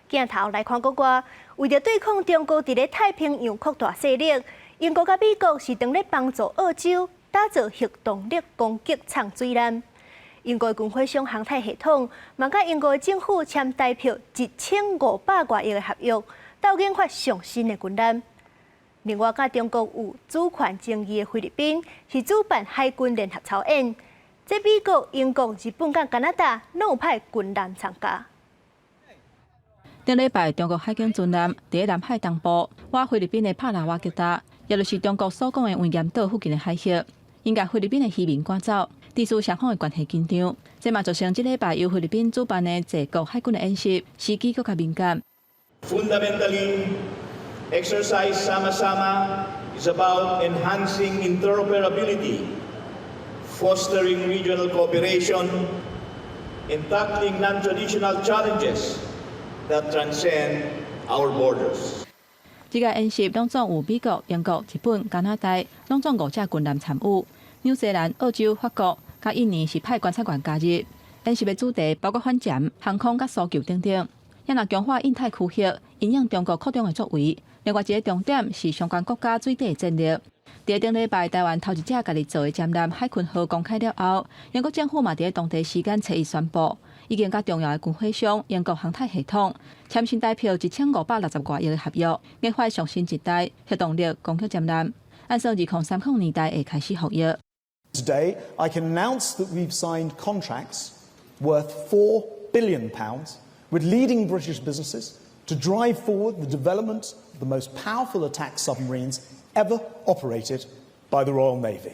镜头来看国外，为着对抗中国伫咧太平洋扩大势力，英国甲美国是当咧帮助澳洲打造核动力攻击畅水艦。英国军火商航太系统嘛，甲英国政府签代表1500多亿的合约，斗研发上新的军舰。另外，甲中国有主权争议的菲律宾是主办海军联合操演，这美国、英国、日本甲加拿大拢有派军舰参加。顶礼拜，中国海警军舰伫南海东部，挖菲律宾的帕拉瓦吉达，也就是中国所讲的威严岛附近的海域，因甲菲律宾的渔民赶走，地处双方的关系紧张。这嘛造成这礼拜由菲律宾主办的济国海军的演习，时机更加敏感。Fundamentally, exercise Sama-Sama is about enhancing interoperability, fostering regional cooperation, and tackling non-traditional challenges that transcend our borders. 这个演习拢总有美国、英国、日本、加拿大，拢总5只军舰参与。纽西兰、澳洲、法国、甲印尼是派观察员加入。演习的主题包括反潜、航空、甲搜救等等，也若强化印太区域，因应中国扩张的作为。另外一个重点是相关国家水底战略。伫顶礼拜，台湾头一只家己做的舰舰海鲲号公开了后，英国政府嘛伫当地时间初一宣布，已经甲重要的军火商英国航太系统签新代表1560多亿的合约，研发上新一代核动力攻击舰舰，按照2030年代会开始服役。Today, I can announce that we've signed contracts worth £4 billion with leading British businesses to drive forward the development of the most powerful attack submarines ever operated by the Royal Navy.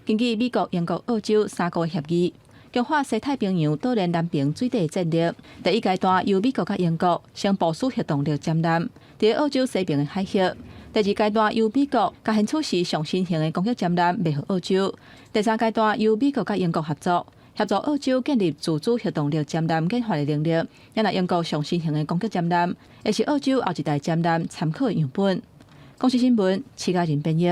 根据美国、英国、澳洲3个协议，强化西太平洋岛链南平水底战略。第一阶段由美国甲英国先部署核动力舰舰，伫澳洲西边的海域。第二阶段由美国甲现处时上新型的攻击舰舰卖予澳洲。第三阶段由美国甲英国合作，协助澳洲建立自主核动力舰舰研发的能力。也若英国上新型的攻击舰舰，也是澳洲后一代舰舰参考的样本。公司新闻，齐家人编译。